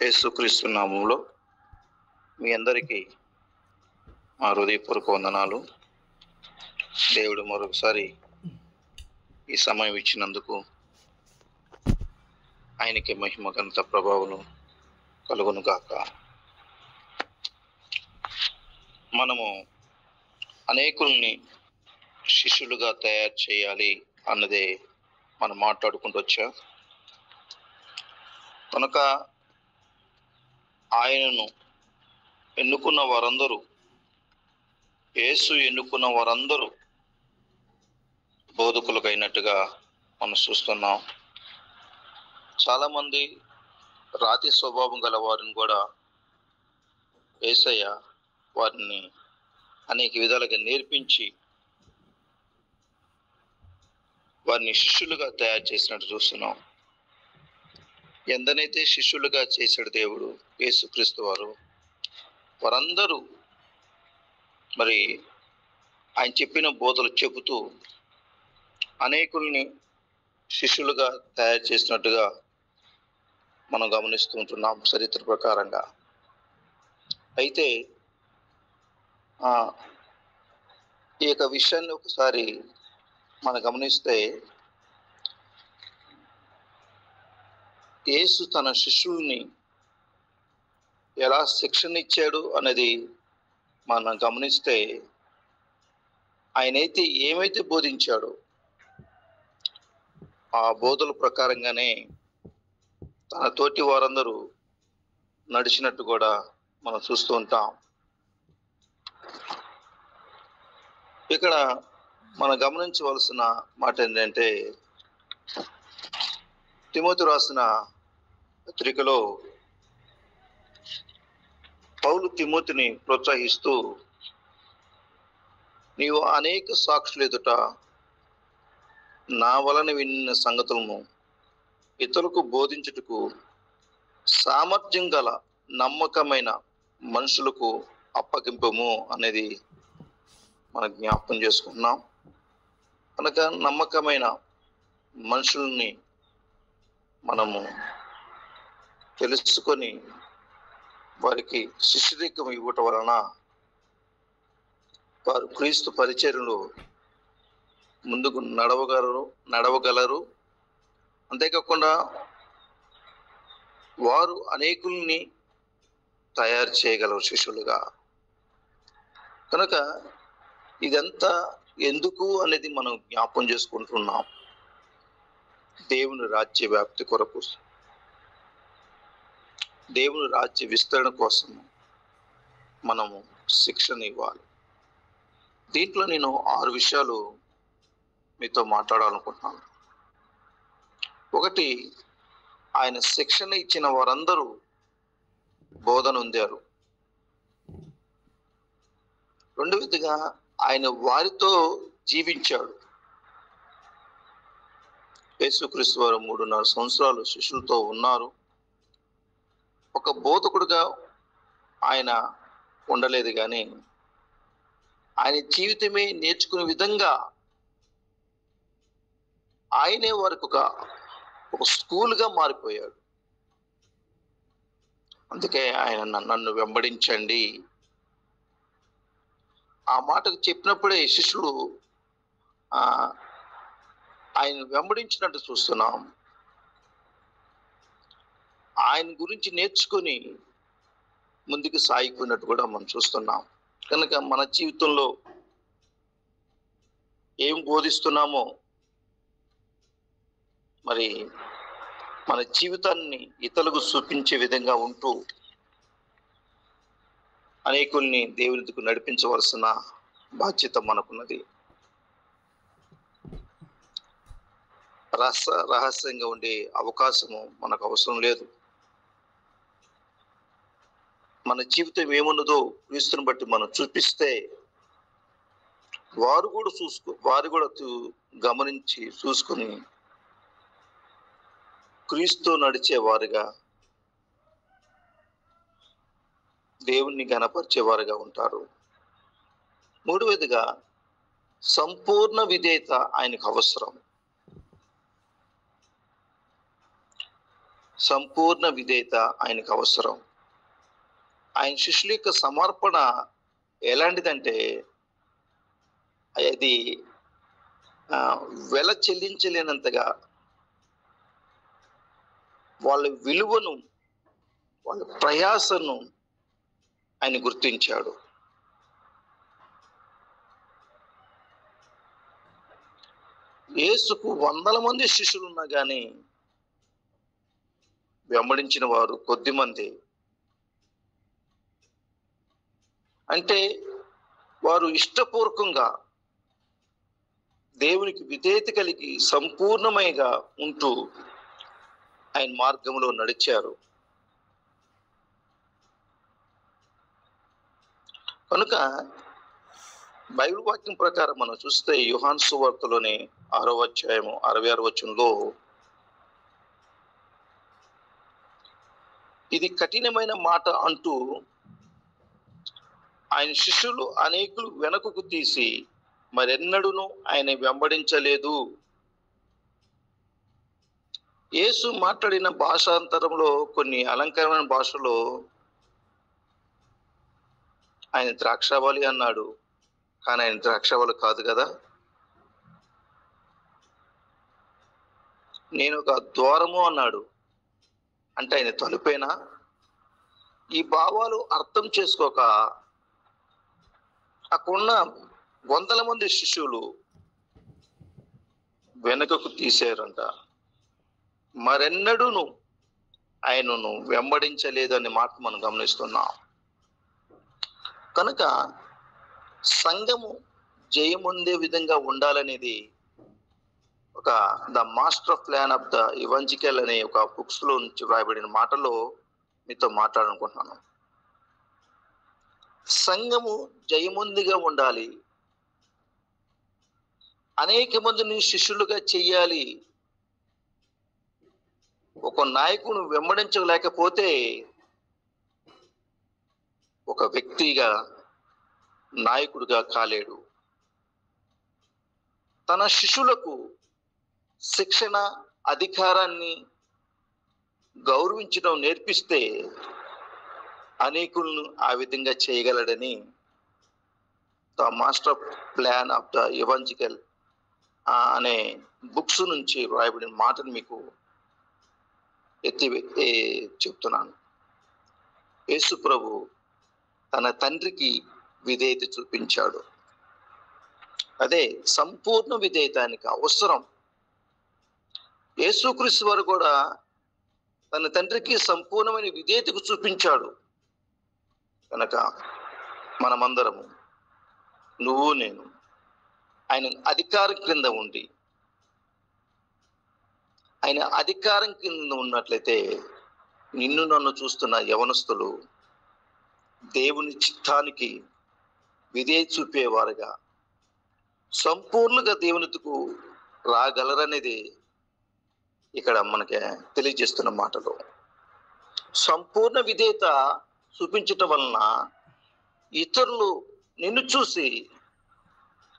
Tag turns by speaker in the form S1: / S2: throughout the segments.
S1: యేసుక్రీస్తు నామములో మీ అందరికీ మా హృదయపూర్వక వందనాలు. దేవుడు మరొకసారి ఈ సమయం ఇచ్చినందుకు ఆయనకి మహిమ ఘనత ప్రభావం కలుగును గాక. మనము అనేకుల్ని శిష్యులుగా తయారు చేయాలి అన్నదే మనం మాట్లాడుకుంటూ వచ్చాం. కనుక ఆయనను ఎన్నుకున్న వారందరూ, యేసు ఎన్నుకున్న వారందరూ బోధకులకు అయినట్టుగా మనం చూస్తున్నాం. చాలామంది రాతి స్వభావం గల వారిని కూడా యేసయ్య వారిని అనేక విధాలుగా నేర్పించి వారిని శిష్యులుగా తయారు చేసినట్టు చూస్తున్నాం. ఎందనైతే శిష్యులుగా చేశాడు దేవుడు యేసుక్రీస్తు వారు, వారందరూ మరి ఆయన చెప్పిన బోధలు చెబుతూ అనేకుల్ని శిష్యులుగా తయారు చేసినట్టుగా మనం గమనిస్తూ ఉంటున్నాం చరిత్ర ప్రకారంగా. అయితే ఈ యొక్క విషయాన్ని ఒకసారి మనం గమనిస్తే, యేసు తన శిష్యుల్ని ఎలా శిక్షణ ఇచ్చాడు అనేది మనం గమనిస్తే, ఆయనైతే ఏమైతే బోధించాడో ఆ బోధల ప్రకారంగానే తన తోటి వారందరూ నడిచినట్టు కూడా మనం చూస్తూ ఉంటాం. ఇక్కడ మనం గమనించవలసిన మాట ఏంటంటే, తిమోతి రాసిన పత్రికలో పౌలు తిమోతిని ప్రోత్సహిస్తూ, నీవు అనేక సాక్షులు ఎదుట నా వలన విన్న సంగతులను ఇతరులకు బోధించుటకు సామర్థ్యం గల నమ్మకమైన మనుషులకు అప్పగింపము అనేది మనం జ్ఞాపకం చేసుకుంటున్నాం. కనుక నమ్మకమైన మనుషుల్ని మనము తెలుసుకొని వారికి శిష్యరికం ఇవ్వటం వలన వారు క్రీస్తు పరిచర్యలో ముందుకు నడవగలరు. అంతేకాకుండా వారు అనేకుల్ని తయారు చేయగలరు శిష్యులుగా. కనుక ఇదంతా ఎందుకు అనేది మనం జ్ఞాపం చేసుకుంటున్నాం. దేవుని రాజ్య వ్యాప్తి కొరకు, దేవుని రాజ్య విస్తరణ కోసం మనము శిక్షణ ఇవ్వాలి. దీంట్లో నేను 6 విషయాలు మీతో మాట్లాడాలనుకుంటున్నాను. ఒకటి, ఆయన శిక్షణ ఇచ్చిన వారందరూ బోధన పొందారు. రెండవదిగా, ఆయన వారితో జీవించాడు. యేసుక్రీస్తు వారు 3.5 సంవత్సరాలు శిష్యులతో ఉన్నారు. ఒక బోధకుడుగా ఆయన ఉండలేదు, కానీ ఆయన జీవితమే నేర్చుకునే విధంగా ఆయనే వారికి ఒక స్కూల్గా మారిపోయాడు. అందుకే ఆయన నన్ను వెంబడించండి ఆ మాటకు చెప్పినప్పుడే శిష్యులు ఆయన వెంబడించినట్టు చూస్తున్నాం. ఆయన గురించి నేర్చుకొని ముందుకు సాగిపోయినట్టు కూడా మనం చూస్తున్నాం. కనుక మన జీవితంలో ఏం బోధిస్తున్నామో, మరి మన జీవితాన్ని ఇతరులకు చూపించే విధంగా ఉంటూ అనేకుల్ని దేవునికి నడిపించవలసిన బాధ్యత మనకున్నది. రహస్యంగా ఉండే అవకాశము మనకు అవసరం లేదు. మన జీవితం ఏమున్నదో క్రీస్తుని బట్టి మనం చూపిస్తే వారు కూడా గమనించి చూసుకుని క్రీస్తు నడిచే వారుగా, దేవుణ్ణి ఘనపరిచేవారుగా ఉంటారు. మూడవదిగా, సంపూర్ణ విధేయత ఆయనకు అవసరం. సంపూర్ణ విధేయత ఆయనకు అవసరం. ఆయన శిష్యుల యొక్క సమర్పణ ఎలాంటిదంటే అది వెల చెల్లించలేనంతగా వాళ్ళ విలువను, వాళ్ళ ప్రయాసను ఆయన గుర్తించాడు. యేసుకు వందల మంది శిష్యులు ఉన్నా కానీ వెంబడించిన వారు కొద్దిమంది. అంటే వారు ఇష్టపూర్వకంగా దేవునికి విధేయత కలిగి సంపూర్ణమైగా ఉంటూ ఆయన మార్గంలో నడిచారు. కనుక బైబిల్ వాక్యం ప్రకారం మనం చూస్తే యోహాను సువార్తలోని 6వ అధ్యాయము 66వ వచనంలో ఇది కఠినమైన మాట అంటూ ఆయన శిష్యులు అనేకులు వెనకకు తీసి మరెన్నడూను ఆయన వెంబడించలేదు. యేసు మాట్లాడిన భాషాంతరంలో కొన్ని అలంకరమైన భాషలో ఆయన ద్రాక్షావళి అన్నాడు, కానీ ఆయన ద్రాక్షావళి కాదు కదా. నేను ఒక ద్వారము అన్నాడు, అంటే ఆయన తలుపేనా? ఈ భావాలు అర్థం చేసుకోక అక్కడున్న వందల మంది శిష్యులు వెనుకకు తీశారంట. మరెన్నడూను ఆయనను వెంబడించలేదు అనే మాట మనం గమనిస్తున్నాం. కనుక సంఘము జయముందే విధంగా ఉండాలనేది ఒక the master plan of the evangelical అనే ఒక బుక్స్ లో నుంచి వ్రాయబడిన మాటలో మీతో మాట్లాడాలనుకుంటున్నాను. సంఘము జయముందిగా ఉండాలి, అనేక మందిని శిష్యులుగా చెయ్యాలి. ఒక నాయకుడు వెంబడించలేకపోతే ఒక వ్యక్తిగా నాయకుడిగా కాలేడు. తన శిష్యులకు శిక్షణ, అధికారాన్ని గౌరవించడం నేర్పిస్తే అనేకులను ఆ విధంగా చేయగలడని the master plan of the evangelical అనే బుక్స్ నుంచి రాయబడిన మాటను మీకు చెప్తున్నాను. యేసు ప్రభు తన తండ్రికి విధేయత చూపించాడు. అదే సంపూర్ణ విధేయత ఆయనకు అవసరం. యేసుక్రీస్తు వారు కూడా తన తండ్రికి సంపూర్ణమైన విధేయతకు చూపించాడు. కనుక మనమందరము, నువ్వు నేను, ఆయన అధికారం క్రింద ఉండి, ఆయన అధికారం కింద ఉన్నట్లయితే నిన్ను నన్ను చూస్తున్న యవనస్తులు దేవుని చిత్తానికి విధేయత చూపేవారుగా సంపూర్ణంగా దేవునికు రాగలరనేది ఇక్కడ మనకి తెలియజేస్తున్న మాటలు. సంపూర్ణ విధేయత చూపించటం వలన ఇతరులు నిన్ను చూసి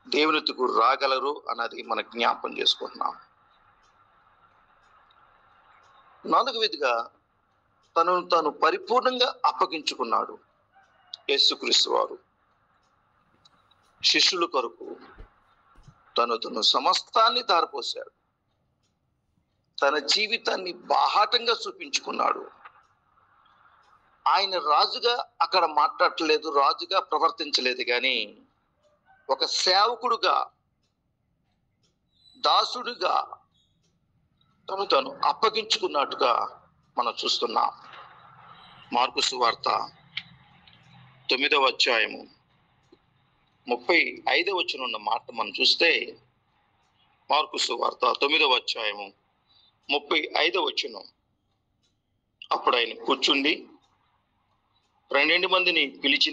S1: దేవునికు రాగలరు అన్నది మనం జ్ఞాపకం చేసుకుంటున్నాం. 4వదిగా తనను తాను పరిపూర్ణంగా అప్పగించుకున్నాడు యేసుక్రీస్తు వారు. శిష్యుల కొరకు తను సమస్తాన్ని ధారపోశాడు. తన జీవితాన్ని బాహాటంగా చూపించుకున్నాడు. ఆయన రాజుగా అక్కడ మాట్లాడలేదు, రాజుగా ప్రవర్తించలేదు, కానీ ఒక సేవకుడుగా, దాసుడిగా తను అప్పగించుకున్నట్టుగా మనం చూస్తున్నాం. మార్కు సువార్త 9వ అధ్యాయము 35వ వచనం ఉన్న మాట మనం చూస్తే, మార్కు సువార్త 9వ అధ్యాయము 35వ వచనం, అప్పుడు ఆయన కూర్చుండి 12 మందిని పిలిచి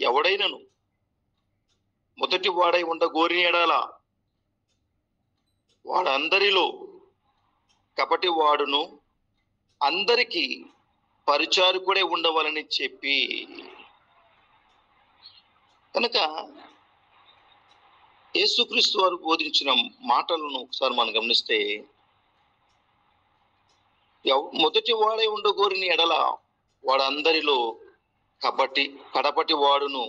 S1: ఎవడైనను మొదటి వాడై ఉండగోరిన యెడల వాడందరిలో కపటి వాడును, అందరికీ పరిచారకుడే ఉండవాలని చెప్పి. కనుక యేసుక్రీస్తు వారు బోధించిన మాటలను ఒకసారి మనం గమనిస్తే, మొదటి వాడే ఉండగోరిని ఎడల వాడందరిలో కడపటి వాడును,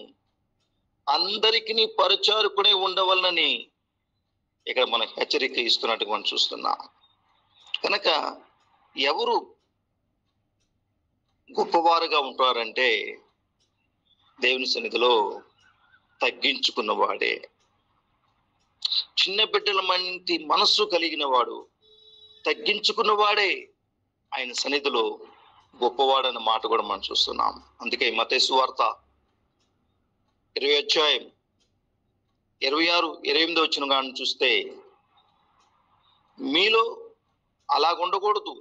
S1: అందరికీ పరిచారకుడే ఉండవలనని ఇక్కడ మనకు హెచ్చరిక ఇస్తున్నట్టుగా మనం చూస్తున్నాం. కనుక ఎవరు గొప్పవారుగా ఉంటారంటే దేవుని సన్నిధిలో తగ్గించుకున్నవాడే, చిన్న బిడ్డల మంటి మనస్సు కలిగిన వాడు, తగ్గించుకున్నవాడే ఆయన సన్నిధిలో గొప్పవాడన్న మాట కూడా మనం చూస్తున్నాం. అందుకే మత్తయి సువార్త 20:26-28 కానీ చూస్తే, మీలో అలాగుండకూడదు,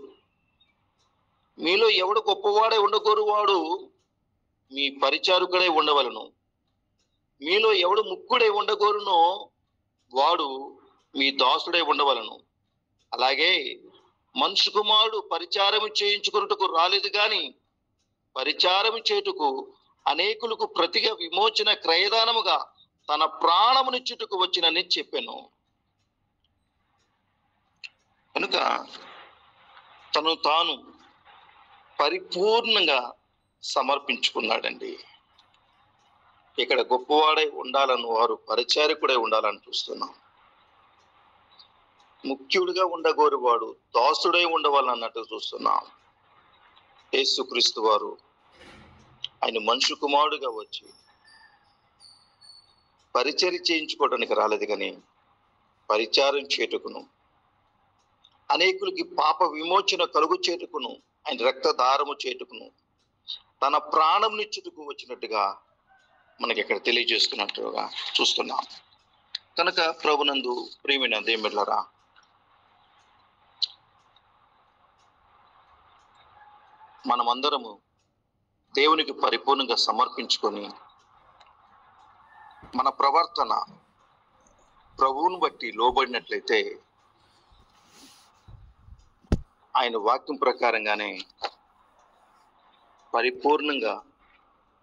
S1: మీలో ఎవడు గొప్పవాడే ఉండకూరు వాడు మీ పరిచారకుడై ఉండవలను, మీలో ఎవడు ముక్కుడై ఉండకూరునో వాడు మీ దాసుడై ఉండవలను. అలాగే మనుష్య కుమారుడు పరిచారము చేయించుకున్నట్టుకు రాలేదు గాని పరిచారము చేయుటకు అనేకులకు ప్రతిగా విమోచన క్రయదానముగా తన ప్రాణమునిచ్చుటకు వచ్చినని చెప్పాను. కనుక తను తాను పరిపూర్ణంగా సమర్పించుకున్నాడండి. ఇక్కడ గొప్పవాడై ఉండాలని వారు పరిచారకుడై ఉండాలని చూస్తున్నాం. ముఖ్యుడిగా ఉండగోరు వాడు దాసుడై ఉండవాలన్నట్టు చూస్తున్నాం. యేసుక్రీస్తు వారు ఆయన మనుష్య కుమారుడుగా వచ్చి పరిచర్య చేయించుకోవడానికి రాలేదు కానీ పరిచారం చేటుకును, అనేకులకి పాప విమోచన కలుగు చేటుకును, ఆయన రక్తదారము చేటుకును, తన ప్రాణం నిచ్చుటకు వచ్చినట్టుగా మనకి ఇక్కడ తెలియజేస్తున్నట్టుగా చూస్తున్నాం. కనుక ప్రభునందు ప్రియమైన దేవులారా, మనమందరము దేవునికి పరిపూర్ణంగా సమర్పించుకొని మన ప్రవర్తన ప్రభువును బట్టి లోబడినట్లయితే ఆయన వాక్యం ప్రకారంగానే పరిపూర్ణంగా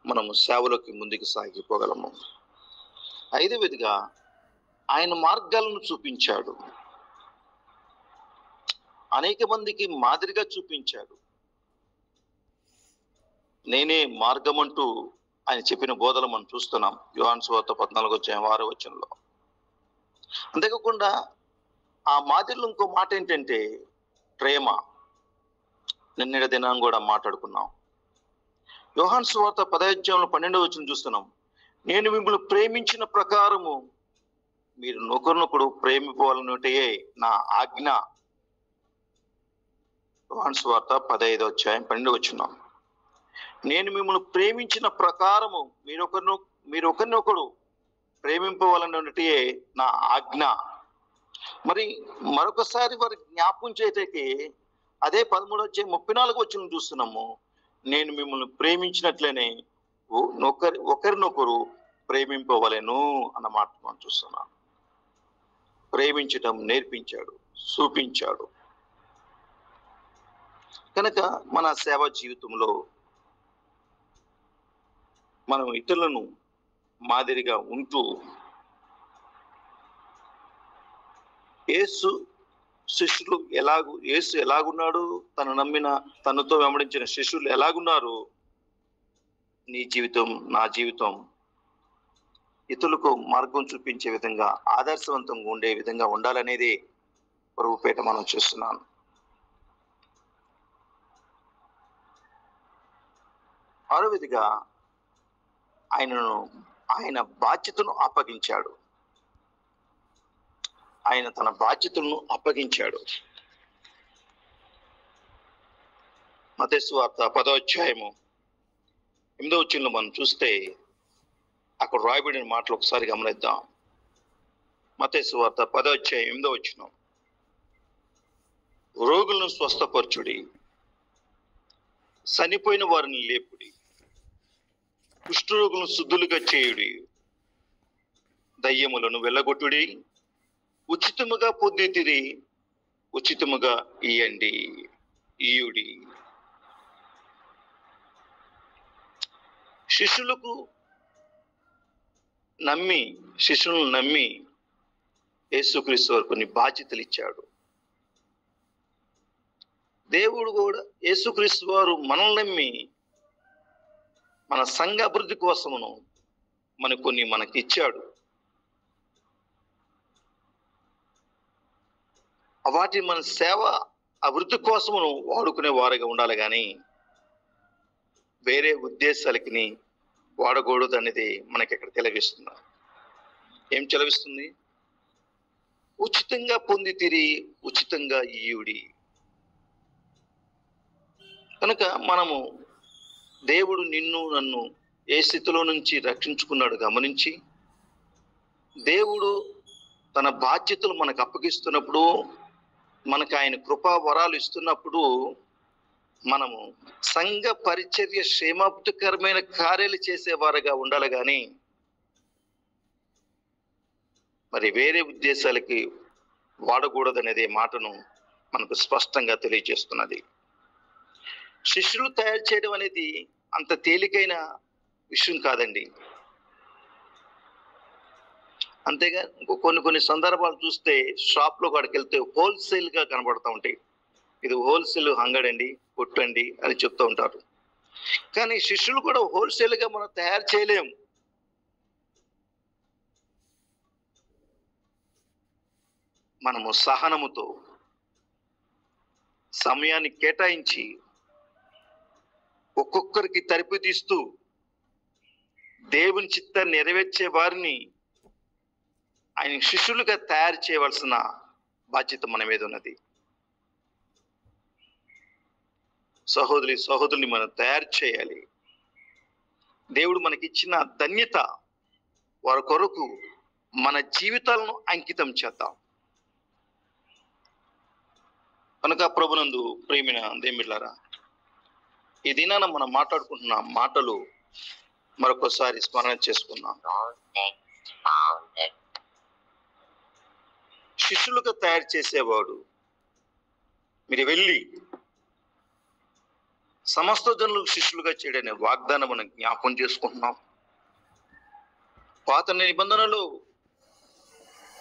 S1: మనము సేవలోకి ముందుకు సాగిపోగలము. ఐదవదిగా ఆయన మార్గాలను చూపించాడు, అనేక మందికి మాదిరిగా చూపించాడు. నేనే మార్గం అంటూ ఆయన చెప్పిన బోధలు మనం చూస్తున్నాం యోహాను సువార్త 14:6. అంతేకాకుండా ఆ మాదిరిలో ఇంకో మాట ఏంటంటే ప్రేమ. నిన్నటి దినం కూడా మాట్లాడుకున్నాం. యోహాను సువార్త 10:12 చూస్తున్నాం, నేను మిమ్మల్ని ప్రేమించిన ప్రకారము మీరు ఒకరినొకడు ప్రేమిపోవాలన్నటే నా ఆజ్ఞ. యోహాను సువార్త 15:12. నేను మిమ్మల్ని ప్రేమించిన ప్రకారము మీరు ఒకరినొకడు ప్రేమింపవాలన్నటే నా ఆజ్ఞ. మరి మరొకసారి వారి జ్ఞాపకం చేయటకి అదే 13:34 చూస్తున్నాము, నేను మిమ్మల్ని ప్రేమించినట్లనే ఒకరినొకరు ప్రేమింపవలెను అన్నమాట మనం చూస్తున్నాం. ప్రేమించటం నేర్పించాడు, చూపించాడు. కనుక మన సేవా జీవితంలో మనం ఇతరులను మాదిరిగా ఉంటూ యేసు ఎలాగున్నాడు, తనతో వెంబడించిన శిష్యులు ఎలాగున్నారు, నీ జీవితం నా జీవితం ఇతరులకు మార్గం చూపించే విధంగా ఆదర్శవంతంగా ఉండే విధంగా ఉండాలనేది ప్రభుపేట మనం చూస్తున్నాను. ఆరవదిగా ఆయన బాధ్యతను అప్పగించాడు. ఆయన తన బాధ్యతలను అప్పగించాడు. మత్తయి సువార్త 10:8 మనం చూస్తే అక్కడ రాయబడిన మాటలు ఒకసారి గమనిద్దాం. మత్తయి సువార్త 10:8, రోగులను స్వస్థపరచుడి, చనిపోయిన వారిని లేపుడి, కుష్ఠరోగులను శుద్ధులుగా చేయుడి, దయ్యములను వెళ్ళగొట్టుడి, ఉచితముగా పొందితిరి ఉచితముగా ఇయ్యుడి. శిష్యులను నమ్మి యేసుక్రీస్తు వారు కొన్ని బాధ్యతలు ఇచ్చాడు. దేవుడు కూడా యేసుక్రీస్తు వారు మనల్ని నమ్మి మన సంఘ అభివృద్ధి కోసమును కొన్ని మనకి ఇచ్చాడు. వాటి మన సేవ అభివృద్ధి కోసమును వాడుకునే వారిగా ఉండాలి, కానీ వేరే ఉద్దేశాలకి వాడకూడదు అనేది మనకి ఇక్కడ తెలియజేస్తున్నారు. ఏం చెలవిస్తుంది? ఉచితంగా పొందితిరి, ఉచితంగా ఈయుడి. కనుక మనము దేవుడు నిన్ను నన్ను ఏ స్థితిలో నుంచి రక్షించుకున్నాడు గమనించి, దేవుడు తన బాధ్యతలు మనకు అప్పగిస్తున్నప్పుడు, మనకు ఆయన కృపా వరాలు ఇస్తున్నప్పుడు మనము సంఘ పరిచర్య క్షేమాభివృద్ధికరమైన కార్యాలు చేసేవారుగా ఉండాలి, కానీ మరి వేరే ఉద్దేశాలకి వాడకూడదనేదే మాటను మనకు స్పష్టంగా తెలియజేస్తున్నది. శిష్యులు తయారు చేయడం అనేది అంత తేలికైన విషయం కాదండి. అంతేగా కొన్ని సందర్భాలు చూస్తే షాప్లో కాడికి వెళ్తే హోల్సేల్గా కనబడుతూ ఉంటాయి. ఇది హోల్సేల్ అంగడండి, కొట్టండి అని చెప్తూ ఉంటారు. కానీ శిష్యులు కూడా హోల్సేల్గా మనం తయారు చేయలేం. మనము సహనముతో సమయాన్ని కేటాయించి ఒక్కొక్కరికి తరిపి తీస్తూ దేవుని చిత్తాన్ని నెరవేర్చే వారిని ఆయన శిష్యులుగా తయారు చేయవలసిన బాధ్యత మన మీద ఉన్నది. సహోదరుని మనం తయారు చేయాలి. దేవుడు మనకిచ్చిన ధన్యత, వారి కొరకు మన జీవితాలను అంకితం చేద్దాం. కనుక ప్రభునందు ప్రియమైన దేవులారా, ఈ దినాన మనం మాట్లాడుకుంటున్న మాటలు మరొకసారి స్మరణ చేసుకుందాం. శిష్యులుగా తయారు చేసేవాడు, మీరు వెళ్ళి సమస్త జనులకు శిష్యులుగా చేయడనే వాగ్దానం మనం జ్ఞాపకం చేసుకుంటున్నాం. పాత నిబంధనలో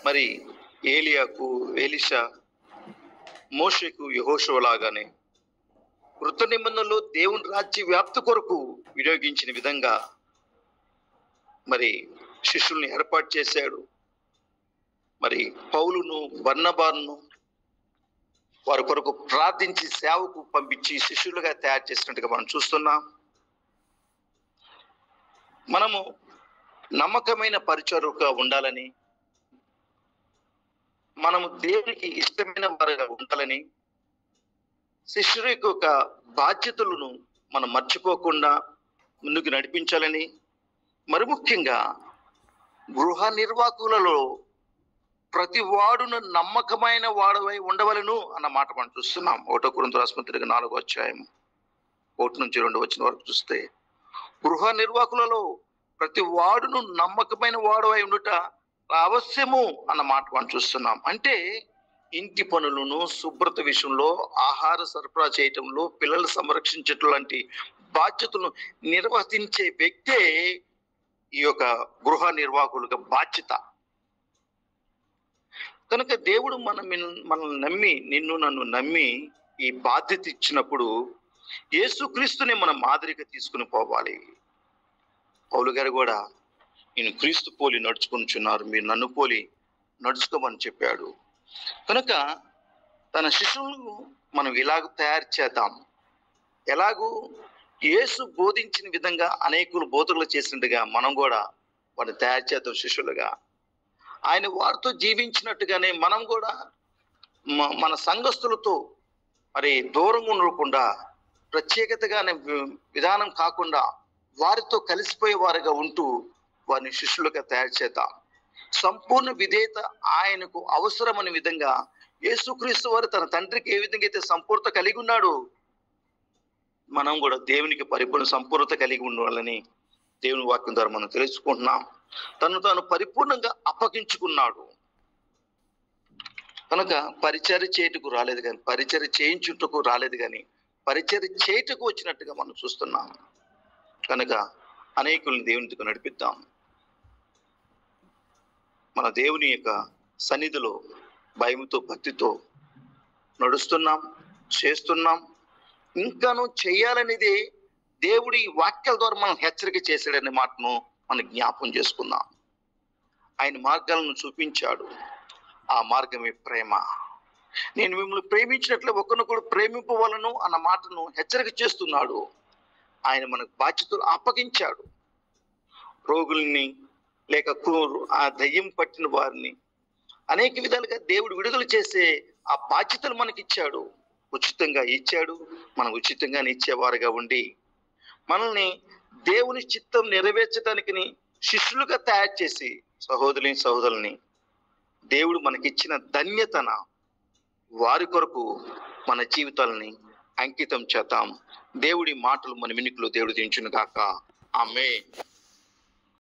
S1: మరి ఏలియాకు, ఎలీషా, మోషేకు, యెహోషువ లాగానే కృత నిబంధనలో దేవుని రాజ్య వ్యాప్తి కొరకు వినియోగించిన విధంగా మరి శిష్యుల్ని ఏర్పాటు చేశాడు. మరి పౌలును, బర్నబాను వారి కొరకు ప్రార్థించి సేవకు పంపించి శిష్యులుగా తయారు చేసినట్టుగా మనం చూస్తున్నాం. మనము నమ్మకమైన పరిచారకుగా ఉండాలని, మనము దేవునికి ఇష్టమైన వారుగా ఉండాలని, శిష్యుల యొక్క బాధ్యతలను మనం మర్చిపోకుండా ముందుకు నడిపించాలని, మరి ముఖ్యంగా గృహ నిర్వాహకులలో ప్రతి వాడును నమ్మకమైన వాడవై ఉండవలను అన్న మాట మనం చూస్తున్నాం. 1 కొరింథీ రాసిన పత్రిక 4వ అధ్యాయం 1 నుంచి 2 వచ్చిన వరకు చూస్తే, గృహ నిర్వాహకులలో ప్రతి వాడును నమ్మకమైన వాడవై ఉండుట అవశ్యము అన్న మాట మనం చూస్తున్నాం. అంటే ఇంటి పనులను, శుభ్రత విషయంలో, ఆహార సరఫరా చేయటంలో, పిల్లలు సంరక్షించటం లాంటి బాధ్యతలను నిర్వర్తించే వ్యక్తే ఈ యొక్క గృహ నిర్వాహకులుగా బాధ్యత. కనుక దేవుడు మనల్ని నమ్మి, నిన్ను నన్ను నమ్మి ఈ బాధ్యత ఇచ్చినప్పుడు యేసుక్రీస్తుని మనం మాదిరిగా తీసుకుని పోవాలి. పౌలు గారు కూడా, నేను క్రీస్తు పోలి నడుచుకుంటున్నారు, మీరు నన్ను పోలి నడుచుకోమని చెప్పాడు. కనుక తన శిష్యులను మనం ఇలాగ తయారు చేద్దాం. ఎలాగూ యేసు బోధించిన విధంగా అనేకులు బోధకులు చేసినట్టుగా మనం కూడా వారిని తయారు చేద్దాం శిష్యులుగా. ఆయన వారితో జీవించినట్టుగానే మనం కూడా మన సంఘస్థులతో మరి దూరంగా ఉండకుండా, ప్రత్యేకతగానే విధానం కాకుండా వారితో కలిసిపోయే వారిగా ఉంటూ వారిని శిష్యులుగా తయారు చేద్దాం. సంపూర్ణ విధేయత ఆయనకు అవసరమనే విధంగా యేసుక్రీస్తు వారు తన తండ్రికి ఏ విధంగా అయితే సంపూర్ణత కలిగి ఉన్నాడు, మనం కూడా దేవునికి పరిపూర్ణ సంపూర్ణత కలిగి ఉండాలని దేవుని వాక్యం ద్వారా మనం తెలుసుకుంటున్నాం. తను తాను పరిపూర్ణంగా అప్పగించుకున్నాడు. కనుక పరిచర్య చేయుటకు రాలేదు కానీ, పరిచర్య చేయించుటకు రాలేదు కానీ, పరిచర్య చేయుటకు వచ్చినట్టుగా మనం చూస్తున్నాం. కనుక అనేకుల్ని దేవునితో నడిపిద్దాం. మన దేవుని యొక్క సన్నిధిలో భయముతో, భక్తితో నడుస్తున్నాం. చేస్తున్నాం, ఇంకాను చేయాలనేది దేవుడి వాక్యాల ద్వారా మనం హెచ్చరిక చేశాడనే మాటను మనం జ్ఞాపం చేసుకుందాం. ఆయన మార్గాలను చూపించాడు. ఆ మార్గమే ప్రేమ. నేను మిమ్మల్ని ప్రేమించినట్లే ఒకరినొకడు ప్రేమింపవలను అన్న మాటను హెచ్చరిక చేస్తున్నాడు. ఆయన మనకు బాధ్యతలు అప్పగించాడు. రోగుల్ని లేక ఆ దయ్యం పట్టిన వారిని అనేక విధాలుగా దేవుడు విడుదల చేసే ఆ బాధ్యతలు మనకిచ్చాడు. ఉచితంగా ఇచ్చాడు. మనం ఉచితంగానే ఇచ్చేవారుగా ఉండి మనల్ని దేవుని చిత్తం నెరవేర్చడానికి శిష్యులుగా తయారు చేసి సహోదరుల్ని దేవుడు మనకిచ్చిన ధన్యతన వారి కొరకు మన జీవితాలని అంకితం చేద్దాం. దేవుడి మాటలు మన వినికిలో దేవుడు దించును గాక. ఆమేన్.